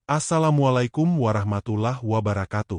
Assalamualaikum warahmatullahi wabarakatuh.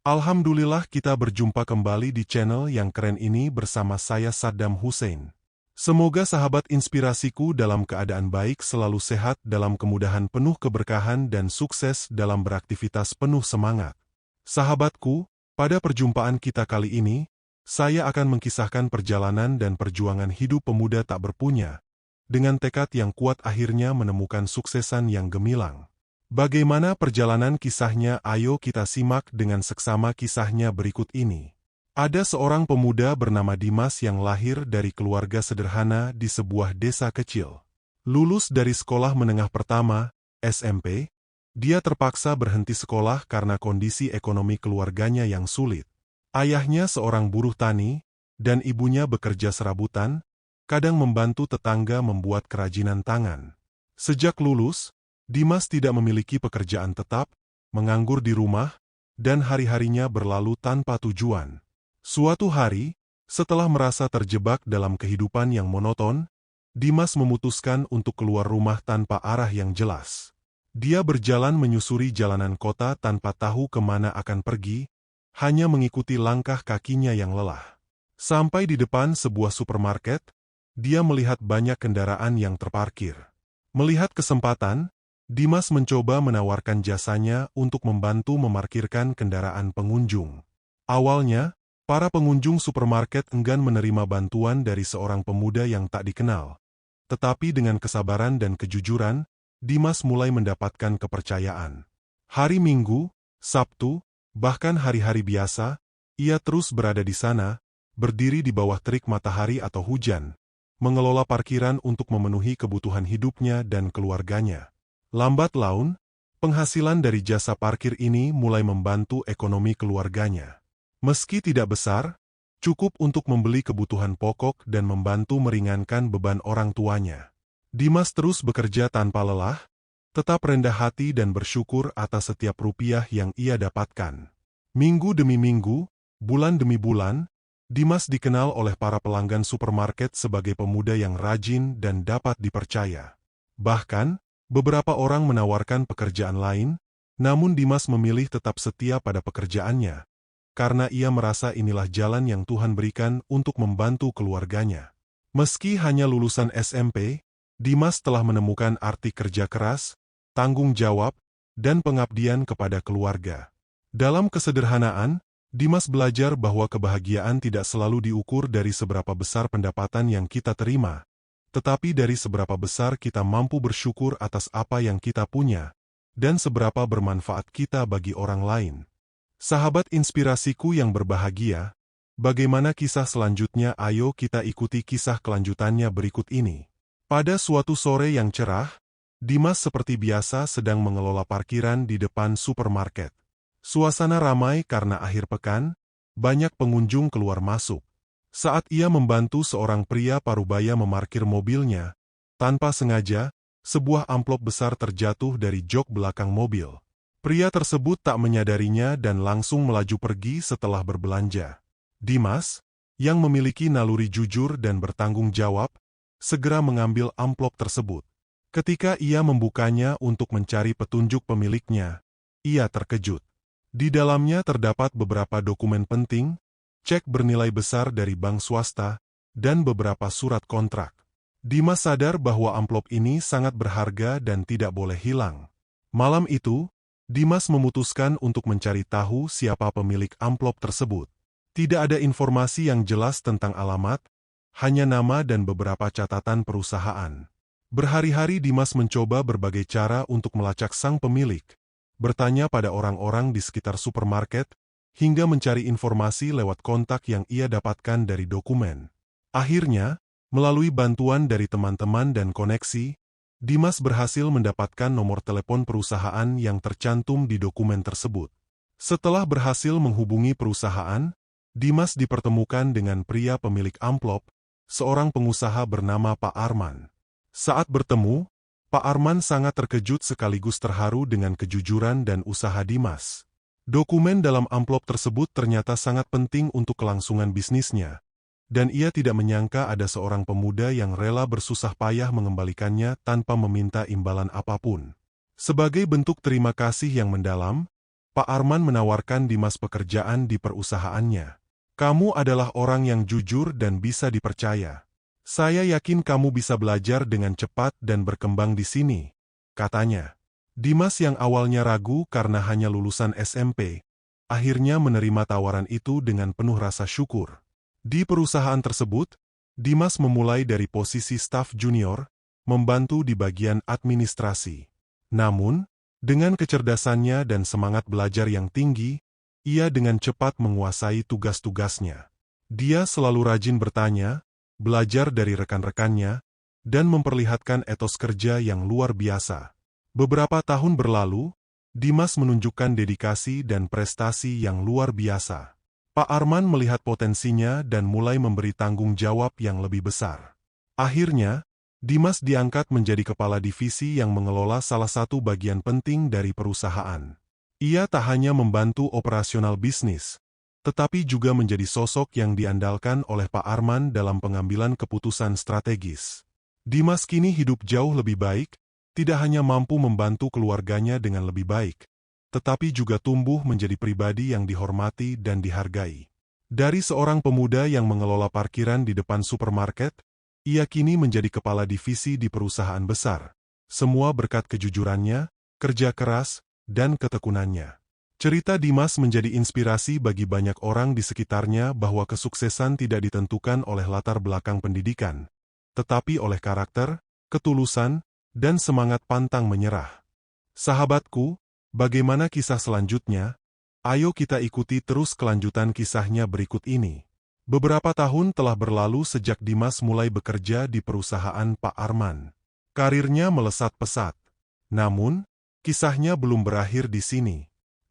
Alhamdulillah kita berjumpa kembali di channel yang keren ini bersama saya Saddam Hussein. Semoga sahabat inspirasiku dalam keadaan baik selalu sehat dalam kemudahan penuh keberkahan dan sukses dalam beraktivitas penuh semangat. Sahabatku, pada perjumpaan kita kali ini, saya akan mengkisahkan perjalanan dan perjuangan hidup pemuda tak berpunya, dengan tekad yang kuat akhirnya menemukan suksesan yang gemilang. Bagaimana perjalanan kisahnya? Ayo kita simak dengan seksama kisahnya berikut ini. Ada seorang pemuda bernama Dimas yang lahir dari keluarga sederhana di sebuah desa kecil. Lulus dari sekolah menengah pertama, SMP, dia terpaksa berhenti sekolah karena kondisi ekonomi keluarganya yang sulit. Ayahnya seorang buruh tani, dan ibunya bekerja serabutan, kadang membantu tetangga membuat kerajinan tangan. Sejak lulus, Dimas tidak memiliki pekerjaan tetap, menganggur di rumah, dan hari-harinya berlalu tanpa tujuan. Suatu hari, setelah merasa terjebak dalam kehidupan yang monoton, Dimas memutuskan untuk keluar rumah tanpa arah yang jelas. Dia berjalan menyusuri jalanan kota tanpa tahu kemana akan pergi, hanya mengikuti langkah kakinya yang lelah. Sampai di depan sebuah supermarket, dia melihat banyak kendaraan yang terparkir. Melihat kesempatan, Dimas mencoba menawarkan jasanya untuk membantu memarkirkan kendaraan pengunjung. Awalnya, para pengunjung supermarket enggan menerima bantuan dari seorang pemuda yang tak dikenal. Tetapi dengan kesabaran dan kejujuran, Dimas mulai mendapatkan kepercayaan. Hari Minggu, Sabtu, bahkan hari-hari biasa, ia terus berada di sana, berdiri di bawah terik matahari atau hujan, mengelola parkiran untuk memenuhi kebutuhan hidupnya dan keluarganya. Lambat laun, penghasilan dari jasa parkir ini mulai membantu ekonomi keluarganya. Meski tidak besar, cukup untuk membeli kebutuhan pokok dan membantu meringankan beban orang tuanya. Dimas terus bekerja tanpa lelah, tetap rendah hati dan bersyukur atas setiap rupiah yang ia dapatkan. Minggu demi minggu, bulan demi bulan, Dimas dikenal oleh para pelanggan supermarket sebagai pemuda yang rajin dan dapat dipercaya. Bahkan, beberapa orang menawarkan pekerjaan lain, namun Dimas memilih tetap setia pada pekerjaannya, karena ia merasa inilah jalan yang Tuhan berikan untuk membantu keluarganya. Meski hanya lulusan SMP, Dimas telah menemukan arti kerja keras, tanggung jawab, dan pengabdian kepada keluarga. Dalam kesederhanaan, Dimas belajar bahwa kebahagiaan tidak selalu diukur dari seberapa besar pendapatan yang kita terima, tetapi dari seberapa besar kita mampu bersyukur atas apa yang kita punya, dan seberapa bermanfaat kita bagi orang lain. Sahabat inspirasiku yang berbahagia, bagaimana kisah selanjutnya? Ayo kita ikuti kisah kelanjutannya berikut ini. Pada suatu sore yang cerah, Dimas seperti biasa sedang mengelola parkiran di depan supermarket. Suasana ramai karena akhir pekan, banyak pengunjung keluar masuk. Saat ia membantu seorang pria parubaya memarkir mobilnya, tanpa sengaja, sebuah amplop besar terjatuh dari jok belakang mobil. Pria tersebut tak menyadarinya dan langsung melaju pergi setelah berbelanja. Dimas, yang memiliki naluri jujur dan bertanggung jawab, segera mengambil amplop tersebut. Ketika ia membukanya untuk mencari petunjuk pemiliknya, ia terkejut. Di dalamnya terdapat beberapa dokumen penting, cek bernilai besar dari bank swasta, dan beberapa surat kontrak. Dimas sadar bahwa amplop ini sangat berharga dan tidak boleh hilang. Malam itu, Dimas memutuskan untuk mencari tahu siapa pemilik amplop tersebut. Tidak ada informasi yang jelas tentang alamat, hanya nama dan beberapa catatan perusahaan. Berhari-hari Dimas mencoba berbagai cara untuk melacak sang pemilik, bertanya pada orang-orang di sekitar supermarket, hingga mencari informasi lewat kontak yang ia dapatkan dari dokumen. Akhirnya, melalui bantuan dari teman-teman dan koneksi, Dimas berhasil mendapatkan nomor telepon perusahaan yang tercantum di dokumen tersebut. Setelah berhasil menghubungi perusahaan, Dimas dipertemukan dengan pria pemilik amplop, seorang pengusaha bernama Pak Arman. Saat bertemu, Pak Arman sangat terkejut sekaligus terharu dengan kejujuran dan usaha Dimas. Dokumen dalam amplop tersebut ternyata sangat penting untuk kelangsungan bisnisnya, dan ia tidak menyangka ada seorang pemuda yang rela bersusah payah mengembalikannya tanpa meminta imbalan apapun. Sebagai bentuk terima kasih yang mendalam, Pak Arman menawarkan Dimas pekerjaan di perusahaannya. Kamu adalah orang yang jujur dan bisa dipercaya. Saya yakin kamu bisa belajar dengan cepat dan berkembang di sini, katanya. Dimas yang awalnya ragu karena hanya lulusan SMP, akhirnya menerima tawaran itu dengan penuh rasa syukur. Di perusahaan tersebut, Dimas memulai dari posisi staf junior, membantu di bagian administrasi. Namun, dengan kecerdasannya dan semangat belajar yang tinggi, ia dengan cepat menguasai tugas-tugasnya. Dia selalu rajin bertanya, belajar dari rekan-rekannya, dan memperlihatkan etos kerja yang luar biasa. Beberapa tahun berlalu, Dimas menunjukkan dedikasi dan prestasi yang luar biasa. Pak Arman melihat potensinya dan mulai memberi tanggung jawab yang lebih besar. Akhirnya, Dimas diangkat menjadi kepala divisi yang mengelola salah satu bagian penting dari perusahaan. Ia tak hanya membantu operasional bisnis, tetapi juga menjadi sosok yang diandalkan oleh Pak Arman dalam pengambilan keputusan strategis. Dimas kini hidup jauh lebih baik, tidak hanya mampu membantu keluarganya dengan lebih baik, tetapi juga tumbuh menjadi pribadi yang dihormati dan dihargai. Dari seorang pemuda yang mengelola parkiran di depan supermarket, ia kini menjadi kepala divisi di perusahaan besar. Semua berkat kejujurannya, kerja keras, dan ketekunannya. Cerita Dimas menjadi inspirasi bagi banyak orang di sekitarnya bahwa kesuksesan tidak ditentukan oleh latar belakang pendidikan, tetapi oleh karakter, ketulusan, dan semangat pantang menyerah. Sahabatku, bagaimana kisah selanjutnya? Ayo kita ikuti terus kelanjutan kisahnya berikut ini. Beberapa tahun telah berlalu sejak Dimas mulai bekerja di perusahaan Pak Arman. Karirnya melesat pesat. Namun, kisahnya belum berakhir di sini.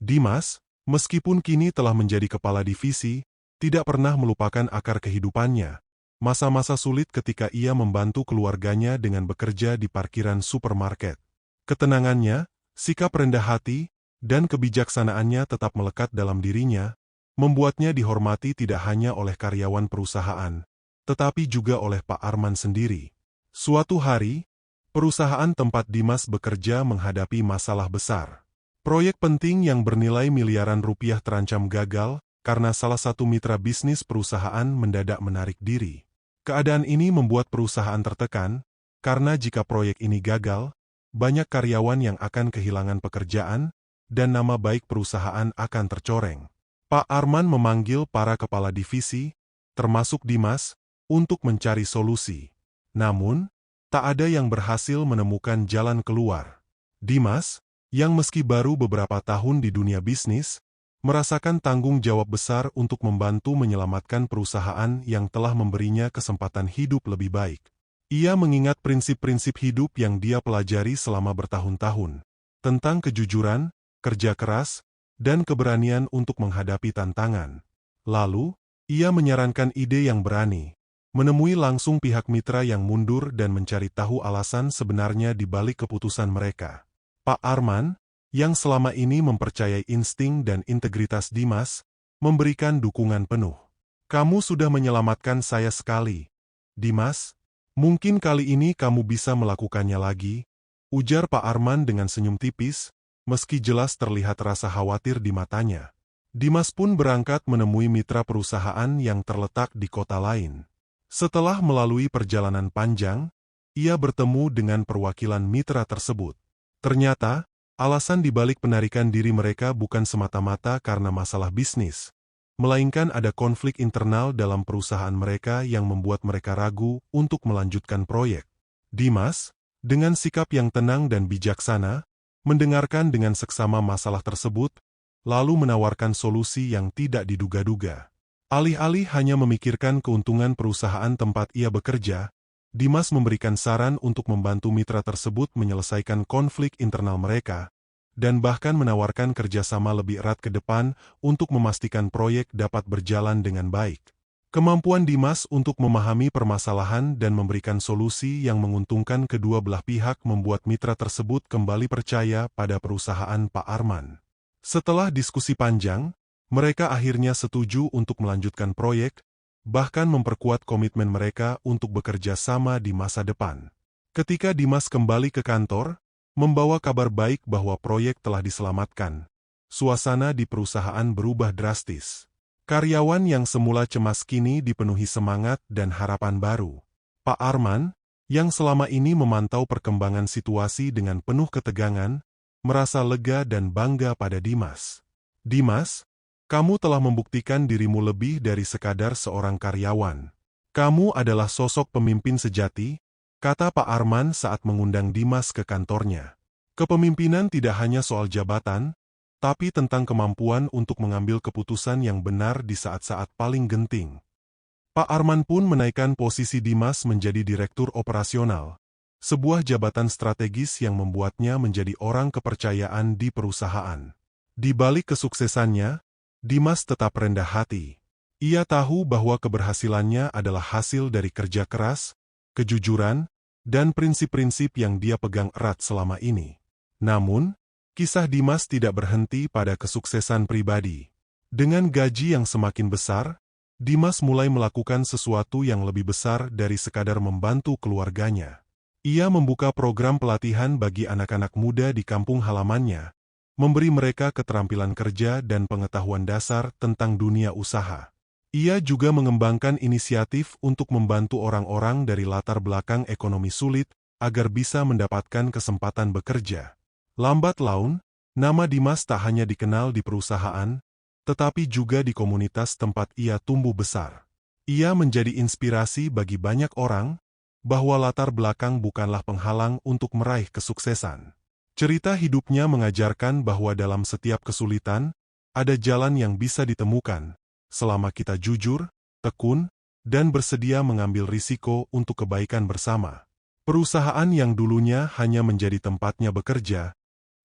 Dimas, meskipun kini telah menjadi kepala divisi, tidak pernah melupakan akar kehidupannya. Masa-masa sulit ketika ia membantu keluarganya dengan bekerja di parkiran supermarket. Ketenangannya, sikap rendah hati, dan kebijaksanaannya tetap melekat dalam dirinya, membuatnya dihormati tidak hanya oleh karyawan perusahaan, tetapi juga oleh Pak Arman sendiri. Suatu hari, perusahaan tempat Dimas bekerja menghadapi masalah besar. Proyek penting yang bernilai miliaran rupiah terancam gagal karena salah satu mitra bisnis perusahaan mendadak menarik diri. Keadaan ini membuat perusahaan tertekan, karena jika proyek ini gagal, banyak karyawan yang akan kehilangan pekerjaan, dan nama baik perusahaan akan tercoreng. Pak Arman memanggil para kepala divisi, termasuk Dimas, untuk mencari solusi. Namun, tak ada yang berhasil menemukan jalan keluar. Dimas, yang meski baru beberapa tahun di dunia bisnis, merasakan tanggung jawab besar untuk membantu menyelamatkan perusahaan yang telah memberinya kesempatan hidup lebih baik. Ia mengingat prinsip-prinsip hidup yang dia pelajari selama bertahun-tahun, tentang kejujuran, kerja keras, dan keberanian untuk menghadapi tantangan. Lalu, ia menyarankan ide yang berani, menemui langsung pihak mitra yang mundur dan mencari tahu alasan sebenarnya di balik keputusan mereka. Pak Arman, yang selama ini mempercayai insting dan integritas Dimas, memberikan dukungan penuh. Kamu sudah menyelamatkan saya sekali, Dimas. Mungkin kali ini kamu bisa melakukannya lagi, ujar Pak Arman dengan senyum tipis, meski jelas terlihat rasa khawatir di matanya. Dimas pun berangkat menemui mitra perusahaan yang terletak di kota lain. Setelah melalui perjalanan panjang, ia bertemu dengan perwakilan mitra tersebut. Ternyata, alasan dibalik penarikan diri mereka bukan semata-mata karena masalah bisnis, melainkan ada konflik internal dalam perusahaan mereka yang membuat mereka ragu untuk melanjutkan proyek. Dimas, dengan sikap yang tenang dan bijaksana, mendengarkan dengan seksama masalah tersebut, lalu menawarkan solusi yang tidak diduga-duga. Alih-alih hanya memikirkan keuntungan perusahaan tempat ia bekerja, Dimas memberikan saran untuk membantu mitra tersebut menyelesaikan konflik internal mereka, dan bahkan menawarkan kerjasama lebih erat ke depan untuk memastikan proyek dapat berjalan dengan baik. Kemampuan Dimas untuk memahami permasalahan dan memberikan solusi yang menguntungkan kedua belah pihak membuat mitra tersebut kembali percaya pada perusahaan Pak Arman. Setelah diskusi panjang, mereka akhirnya setuju untuk melanjutkan proyek, bahkan memperkuat komitmen mereka untuk bekerja sama di masa depan. Ketika Dimas kembali ke kantor, membawa kabar baik bahwa proyek telah diselamatkan. Suasana di perusahaan berubah drastis. Karyawan yang semula cemas kini dipenuhi semangat dan harapan baru. Pak Arman, yang selama ini memantau perkembangan situasi dengan penuh ketegangan, merasa lega dan bangga pada Dimas. Dimas, kamu telah membuktikan dirimu lebih dari sekadar seorang karyawan. Kamu adalah sosok pemimpin sejati, kata Pak Arman saat mengundang Dimas ke kantornya. Kepemimpinan tidak hanya soal jabatan, tapi tentang kemampuan untuk mengambil keputusan yang benar di saat-saat paling genting. Pak Arman pun menaikkan posisi Dimas menjadi Direktur Operasional, sebuah jabatan strategis yang membuatnya menjadi orang kepercayaan di perusahaan. Di balik kesuksesannya, Dimas tetap rendah hati. Ia tahu bahwa keberhasilannya adalah hasil dari kerja keras, kejujuran, dan prinsip-prinsip yang dia pegang erat selama ini. Namun, kisah Dimas tidak berhenti pada kesuksesan pribadi. Dengan gaji yang semakin besar, Dimas mulai melakukan sesuatu yang lebih besar dari sekadar membantu keluarganya. Ia membuka program pelatihan bagi anak-anak muda di kampung halamannya, memberi mereka keterampilan kerja dan pengetahuan dasar tentang dunia usaha. Ia juga mengembangkan inisiatif untuk membantu orang-orang dari latar belakang ekonomi sulit agar bisa mendapatkan kesempatan bekerja. Lambat laun, nama Dimas tak hanya dikenal di perusahaan, tetapi juga di komunitas tempat ia tumbuh besar. Ia menjadi inspirasi bagi banyak orang, bahwa latar belakang bukanlah penghalang untuk meraih kesuksesan. Cerita hidupnya mengajarkan bahwa dalam setiap kesulitan, ada jalan yang bisa ditemukan, selama kita jujur, tekun, dan bersedia mengambil risiko untuk kebaikan bersama. Perusahaan yang dulunya hanya menjadi tempatnya bekerja,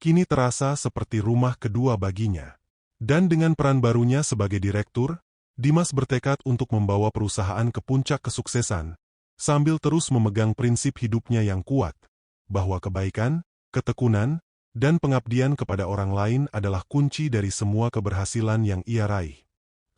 kini terasa seperti rumah kedua baginya. Dan dengan peran barunya sebagai direktur, Dimas bertekad untuk membawa perusahaan ke puncak kesuksesan, sambil terus memegang prinsip hidupnya yang kuat, bahwa kebaikan, ketekunan, dan pengabdian kepada orang lain adalah kunci dari semua keberhasilan yang ia raih.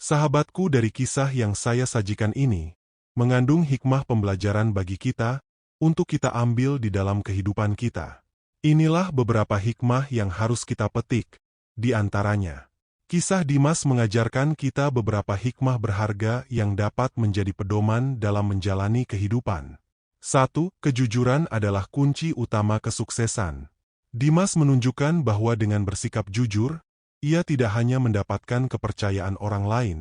Sahabatku, dari kisah yang saya sajikan ini, mengandung hikmah pembelajaran bagi kita, untuk kita ambil di dalam kehidupan kita. Inilah beberapa hikmah yang harus kita petik, di antaranya. Kisah Dimas mengajarkan kita beberapa hikmah berharga yang dapat menjadi pedoman dalam menjalani kehidupan. 1. Kejujuran adalah kunci utama kesuksesan. Dimas menunjukkan bahwa dengan bersikap jujur, ia tidak hanya mendapatkan kepercayaan orang lain,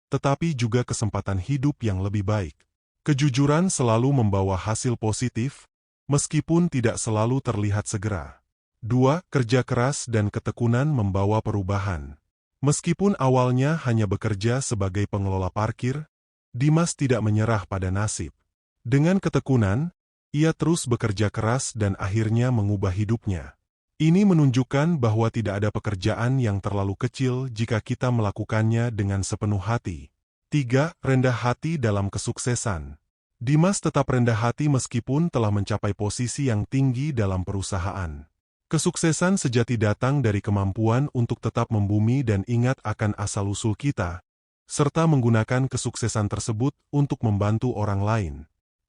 tetapi juga kesempatan hidup yang lebih baik. Kejujuran selalu membawa hasil positif, meskipun tidak selalu terlihat segera. 2. Kerja keras dan ketekunan membawa perubahan. Meskipun awalnya hanya bekerja sebagai pengelola parkir, Dimas tidak menyerah pada nasib. Dengan ketekunan, ia terus bekerja keras dan akhirnya mengubah hidupnya. Ini menunjukkan bahwa tidak ada pekerjaan yang terlalu kecil jika kita melakukannya dengan sepenuh hati. 3. Rendah hati dalam kesuksesan. Dimas tetap rendah hati meskipun telah mencapai posisi yang tinggi dalam perusahaan. Kesuksesan sejati datang dari kemampuan untuk tetap membumi dan ingat akan asal-usul kita, serta menggunakan kesuksesan tersebut untuk membantu orang lain.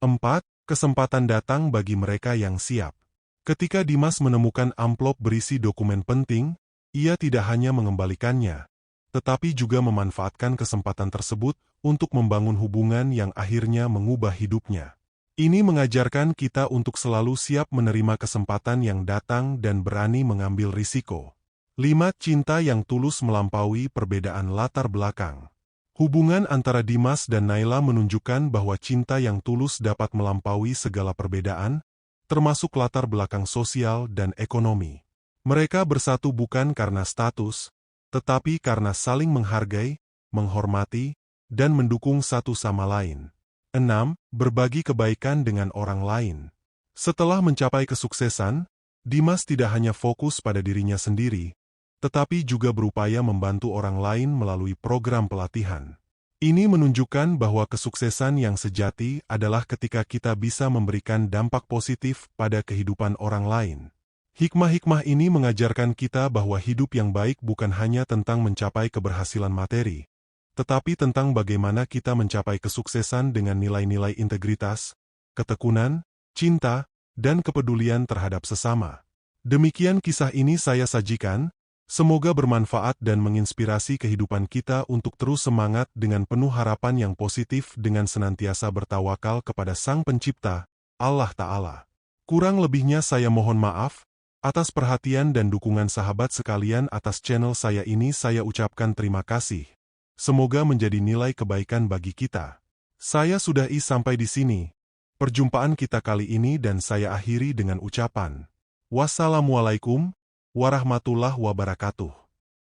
4. Kesempatan datang bagi mereka yang siap. Ketika Dimas menemukan amplop berisi dokumen penting, ia tidak hanya mengembalikannya, tetapi juga memanfaatkan kesempatan tersebut untuk membangun hubungan yang akhirnya mengubah hidupnya. Ini mengajarkan kita untuk selalu siap menerima kesempatan yang datang dan berani mengambil risiko. 5. Cinta yang tulus melampaui perbedaan latar belakang. Hubungan antara Dimas dan Naila menunjukkan bahwa cinta yang tulus dapat melampaui segala perbedaan, termasuk latar belakang sosial dan ekonomi. Mereka bersatu bukan karena status, tetapi karena saling menghargai, menghormati, dan mendukung satu sama lain. 6. Berbagi kebaikan dengan orang lain. Setelah mencapai kesuksesan, Dimas tidak hanya fokus pada dirinya sendiri, tetapi juga berupaya membantu orang lain melalui program pelatihan. Ini menunjukkan bahwa kesuksesan yang sejati adalah ketika kita bisa memberikan dampak positif pada kehidupan orang lain. Hikmah-hikmah ini mengajarkan kita bahwa hidup yang baik bukan hanya tentang mencapai keberhasilan materi, tetapi tentang bagaimana kita mencapai kesuksesan dengan nilai-nilai integritas, ketekunan, cinta, dan kepedulian terhadap sesama. Demikian kisah ini saya sajikan, semoga bermanfaat dan menginspirasi kehidupan kita untuk terus semangat dengan penuh harapan yang positif dengan senantiasa bertawakal kepada Sang Pencipta, Allah Ta'ala. Kurang lebihnya saya mohon maaf, atas perhatian dan dukungan sahabat sekalian atas channel saya ini saya ucapkan terima kasih. Semoga menjadi nilai kebaikan bagi kita. Saya sudahi sampai di sini. Perjumpaan kita kali ini dan saya akhiri dengan ucapan. Wassalamualaikum warahmatullahi wabarakatuh.